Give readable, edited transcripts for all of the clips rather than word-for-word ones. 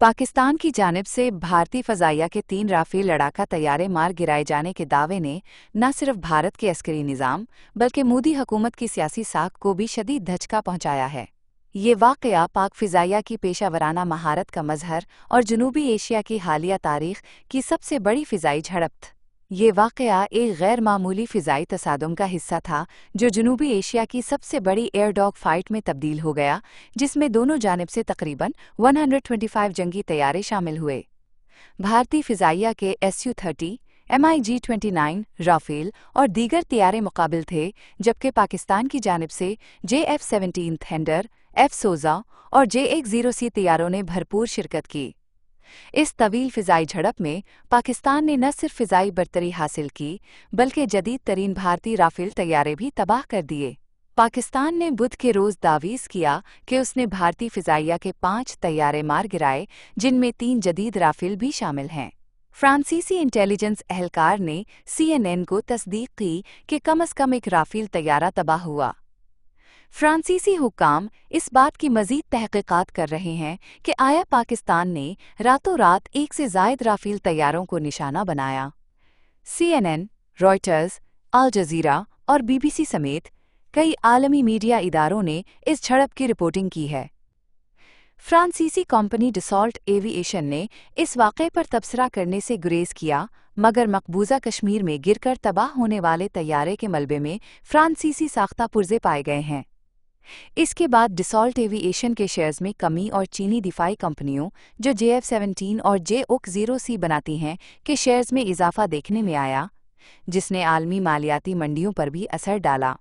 पाकिस्तान की जानिब से भारतीय फ़ज़ाइया के 3 राफ़ेल लड़ाका तैयारे मार गिराए जाने के दावे ने न सिर्फ भारत के अस्करी निज़ाम बल्कि मोदी हुकूमत की सियासी साख को भी शदीद धचका पहुंचाया है। ये वाक़या पाक फ़िज़ाइया की पेशा वराना महारत का मज़हर और जनूबी एशिया की हालिया तारीख़ की सबसे बड़ी फ़िज़ाई झड़प थी। ये वाक़या एक गैर मामूली फ़िज़ाई तसादुम का हिस्सा था जो जनूबी एशिया की सबसे बड़ी एयर डॉग फाइट में तब्दील हो गया, जिसमें दोनों जानिब से तकरीबन 125 जंगी तैयारे शामिल हुए। भारतीय फ़िज़ाइया के SU-30, MiG-29 राफ़ेल और दीगर तैयारे मुकाबिल थे, जबकि पाकिस्तान की जानिब से JF-17 थंडर, F-16 और J-10C तैयारों ने भरपूर शिरकत की। इस तवील फ़िज़ाई झड़प में पाकिस्तान ने न सिर्फ फ़िज़ाई बरतरी हासिल की बल्कि जदीद तरीन भारतीय राफ़ेल तैयारे भी तबाह कर दिए। पाकिस्तान ने बुध के रोज़ दावीज़ किया कि उसने भारतीय फ़िज़ाइया के 5 तैयारे मार गिराए, जिनमें 3 जदीद राफ़ेल भी शामिल हैं। फ्रांसीसी इंटेलिजेंस एहलकार ने CNN को तस्दीक की कि कम अज़ कम एक राफ़ेल तैयारा तबाह हुआ। फ्रांसीसी हुक्काम इस बात की मज़ीद तहक़ीक़ात कर रहे हैं कि आया पाकिस्तान ने रातों रात एक से ज़ायद राफ़ेल तैयारों को निशाना बनाया। CNN, रॉयटर्स, अल जज़ीरा और BBC समेत कई आलमी मीडिया इदारों ने इस झड़प की रिपोर्टिंग की है। फ्रांसीसी कंपनी डसॉल्ट एविएशन ने इस वाक़े पर तबसरा करने से गुरेज़ किया, मगर मकबूजा कश्मीर में गिरकर तबाह होने वाले तैयारे के मलबे में फ्रांसीसी साख्ता पुर्जे पाए गए हैं। इसके बाद डसॉल्ट एविएशन के शेयर्स में कमी और चीनी दिफाई कंपनियों जो JF-17 और J-10C बनाती हैं के शेयर्स में इजाफा देखने में आया, जिसने आलमी मालियाती मंडियों पर भी असर डाला।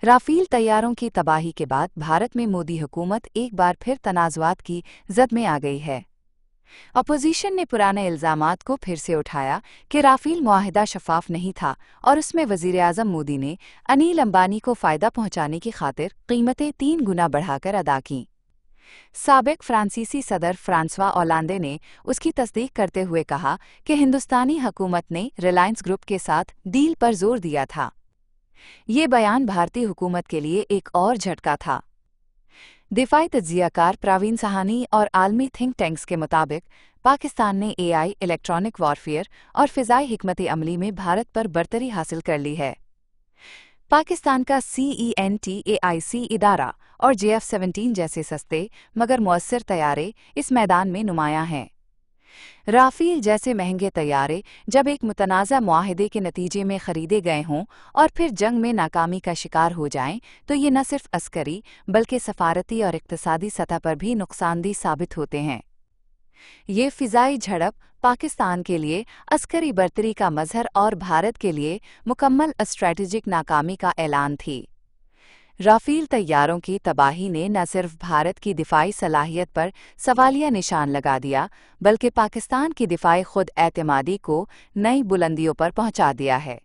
राफ़ेल तैयारों की तबाही के बाद भारत में मोदी हुकूमत एक बार फिर तनाज़ुआत की ज़द में आ गई है। अपोजिशन ने पुराने इल्ज़ामात को फिर से उठाया कि राफ़ेल मुआहिदा शफ़ाफ़ नहीं था और उसमें वज़ीर-ए-आज़म मोदी ने अनिल अंबानी को फ़ायदा पहुंचाने की खातिर कीमतें 3 गुना बढ़ाकर अदा कीं। साबिक़ फ्रांसीसी सदर फ्रांसवा ओलांदे ने उसकी तस्दीक करते हुए कहा कि हिंदुस्तानी हुकूमत ने रिलायंस ग्रुप के साथ डील पर जोर दिया था। ये बयान भारतीय हुकूमत के लिए एक और झटका था। दिफाई तज्ज़ियाकार प्रवीण सहानी और आलमी थिंक टैंक्स के मुताबिक पाकिस्तान ने AI, इलेक्ट्रॉनिक वॉरफेयर और फ़िज़ाई हिकमत अमली में भारत पर बरतरी हासिल कर ली है। पाकिस्तान का CENTAIC इदारा और JF-17 जैसे सस्ते मगर मुअस्सर तैयारे इस मैदान में नुमायां हैं। राफ़ेल जैसे महंगे तैयारे जब एक मुतनाज़ा मुआहिदे के नतीजे में ख़रीदे गए हों और फिर जंग में नाकामी का शिकार हो जाएं, तो ये न सिर्फ अस्करी बल्कि सफ़ारती और इक़्तिसादी सतह पर भी नुकसानदेह साबित होते हैं। ये फ़िज़ाई झड़प पाकिस्तान के लिए अस्करी बरतरी का मज़हर और भारत के लिए मुकम्मल स्ट्रैटेजिक नाकामी का ऐलान थी। राफ़ेल तैयारों की तबाही ने न सिर्फ भारत की दिफाई सलाहियत पर सवालिया निशान लगा दिया बल्कि पाकिस्तान की दिफाई खुद एतमादी को नई बुलंदियों पर पहुंचा दिया है।